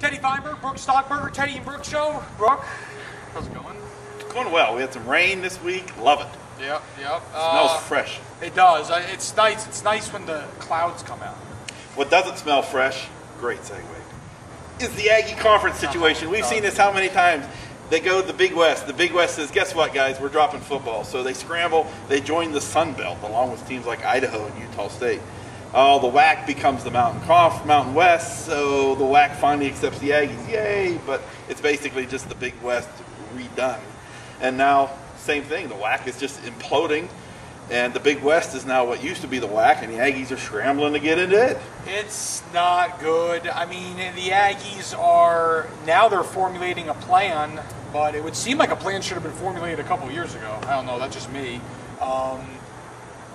Teddy Feinberg, Brook Stockburger, Teddy and Brook Show. Brook, how's it going? It's going well. We had some rain this week. Love it. Yep. Smells fresh. It does. It's nice. It's nice when the clouds come out. What doesn't smell fresh, great segue, is the Aggie Conference situation. We've seen this how many times. They go to the Big West. The Big West says, guess what, guys? We're dropping football. So they scramble. They join the Sun Belt, along with teams like Idaho and Utah State. The WAC becomes the Mountain West, so the WAC finally accepts the Aggies. Yay! But it's basically just the Big West redone. And now, same thing. The WAC is just imploding. And the Big West is now what used to be the WAC, and the Aggies are scrambling to get into it. It's not good. I mean, the Aggies are, now they're formulating a plan, but it would seem like a plan should have been formulated a couple years ago. I don't know, that's just me.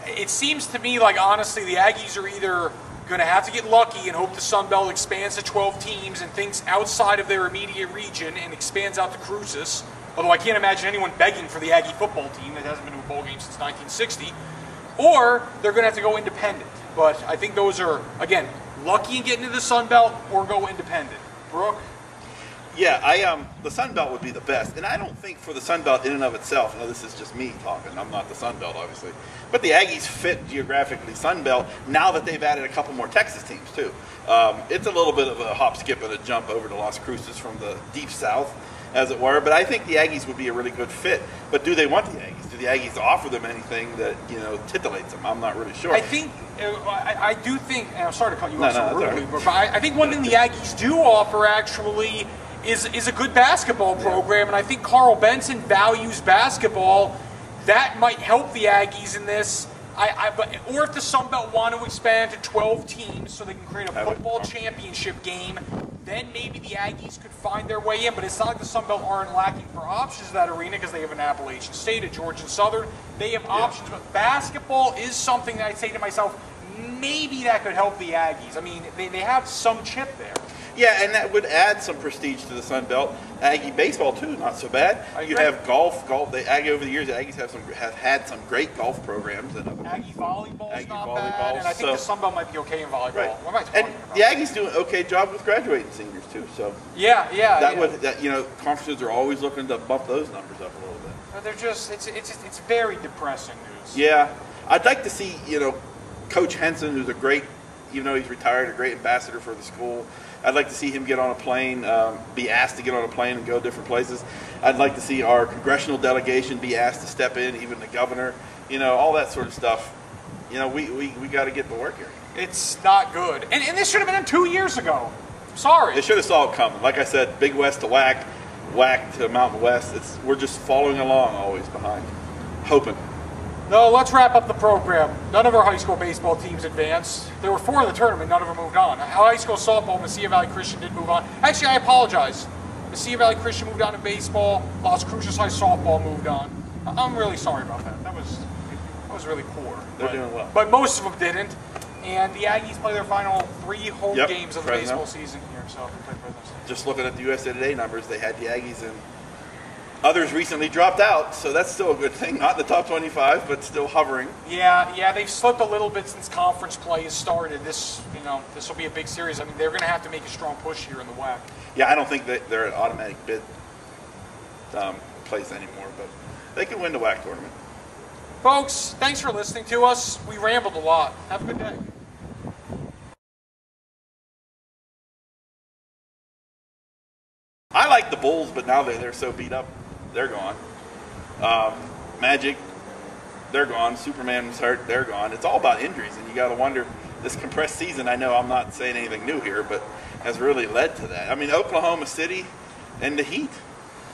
It seems to me like, honestly, the Aggies are either going to have to get lucky and hope the Sun Belt expands to 12 teams and thinks outside of their immediate region and expands out to Cruces. Although I can't imagine anyone begging for the Aggie football team that hasn't been to a bowl game since 1960. Or they're going to have to go independent. But I think those are, again, lucky and get into the Sun Belt or go independent. Brook? Yeah, the Sun Belt would be the best. And I don't think for the Sun Belt in and of itself, now this is just me talking, I'm not the Sun Belt, obviously. But the Aggies fit geographically Sun Belt now that they've added a couple more Texas teams, too. It's a little bit of a hop, skip, and a jump over to Las Cruces from the deep south, as it were. But I think the Aggies would be a really good fit. But do they want the Aggies? Do the Aggies offer them anything that, titillates them? I'm not really sure. I think, I do think, and I'm sorry to cut you off so rudely, but I think one thing the Aggies do offer actually is a good basketball program, and I think Carl Benson values basketball. That might help the Aggies in this. Or if the Sun Belt want to expand to 12 teams so they can create a football championship game, then maybe the Aggies could find their way in. But it's not like the Sun Belt aren't lacking for options in that arena because they have an Appalachian State, a Georgia Southern. They have options, but basketball is something that I'd say to myself, maybe that could help the Aggies. I mean, they have some chip there. Yeah, and that would add some prestige to the Sun Belt. Aggie baseball too, not so bad. You'd have golf. The Aggie over the years, the Aggies have had some great golf programs. And Aggie volleyball's not bad, and I think the Sun Belt might be okay in volleyball. Right. What am I talking and about? The Aggies do an okay job with graduating seniors too. So conferences are always looking to bump those numbers up a little bit. But they're just it's very depressing news. Yeah, I'd like to see Coach Henson, who's a great, even though he's retired, a great ambassador for the school. I'd like to see him get on a plane, be asked to get on a plane and go different places. I'd like to see our congressional delegation be asked to step in, even the governor, all that sort of stuff. We got to get to work here. It's not good. And this should have been done 2 years ago. I'm sorry. They should have saw it coming. Like I said, Big West to WAC, WAC to Mountain West. We're just following along always behind, hoping. No, let's wrap up the program. None of our high school baseball teams advanced. There were 4 in the tournament, none of them moved on. High school softball, Mesilla Valley Christian did move on. Actually, I apologize. Mesilla Valley Christian moved on in baseball. Las Cruces High softball moved on. I'm really sorry about that. That was really poor. They're doing well. But most of them didn't. And the Aggies play their final 3 home games of the baseball season here. So they play Fresno. Just looking at the USA Today numbers, they had the Aggies in. Others recently dropped out, so that's still a good thing. Not in the top 25, but still hovering. Yeah, they've slipped a little bit since conference play has started. This will be a big series. I mean, they're going to have to make a strong push here in the WAC. Yeah, I don't think that they're an automatic bid place anymore, but they can win the WAC tournament. Folks, thanks for listening to us. We rambled a lot. Have a good day. I like the Bulls, but now they're so beat up. They're gone. Magic, they're gone. Superman was hurt, they're gone. It's all about injuries, and you got to wonder, this compressed season, I know I'm not saying anything new here, but has really led to that. I mean, Oklahoma City and the Heat.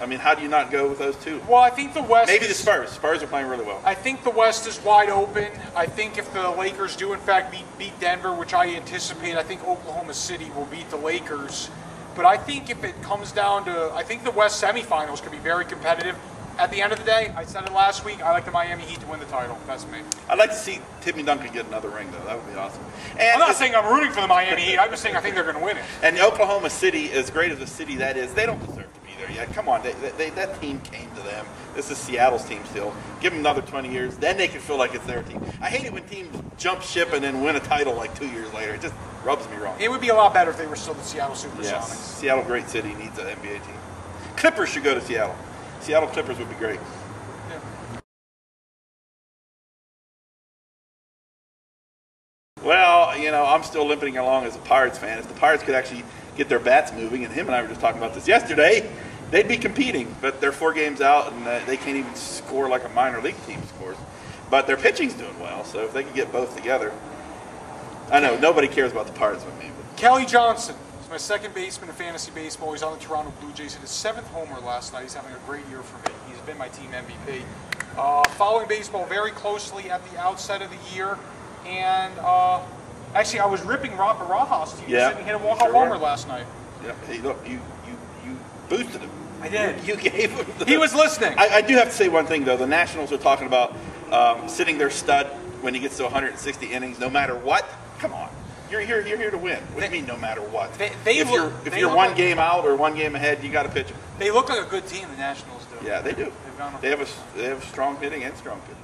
I mean, how do you not go with those two? Well, I think the West... Maybe the Spurs. Spurs are playing really well. I think the West is wide open. I think if the Lakers do, in fact, beat Denver, which I anticipate, I think Oklahoma City will beat the Lakers. But I think if it comes down to, I think the West semifinals could be very competitive. At the end of the day, I said it last week, I like the Miami Heat to win the title. That's me. I'd like to see Timmy Duncan get another ring, though. That would be awesome. And I'm not saying I'm rooting for the Miami Heat. I'm just saying I think they're going to win it. And Oklahoma City, as great as a city that is, they don't deserve to be there yet. Come on, that team came to them. This is Seattle's team still. Give them another 20 years, then they can feel like it's their team. I hate it when teams jump ship and then win a title like 2 years later. It just rubs me wrong. It would be a lot better if they were still the Seattle Supersonics. Yes, Seattle, great city, needs an NBA team. Clippers should go to Seattle. Seattle Clippers would be great. Yeah. Well, you know, I'm still limping along as a Pirates fan. If the Pirates could actually get their bats moving, and him and I were just talking about this yesterday, they'd be competing. But they're 4 games out, and they can't even score like a minor league team scores. But their pitching's doing well, so if they could get both together. I know, nobody cares about the Pirates with me. But. Kelly Johnson is my second baseman in fantasy baseball. He's on the Toronto Blue Jays. Hit his 7th homer last night. He's having a great year for me. He's been my team MVP. Following baseball very closely at the outset of the year. And actually, I was ripping Robert Barajas. He hit a walk-off homer last night. Yeah, hey, look, you boosted him. I did. You gave him. He was listening. I do have to say one thing though. The Nationals are talking about sitting their stud when he gets to 160 innings, no matter what. Come on, you're here to win. What do you mean, no matter what? If you're one game out or 1 game ahead, you got to pitch him. They look like a good team. The Nationals do. Yeah, they do. They have a strong hitting and strong pitching.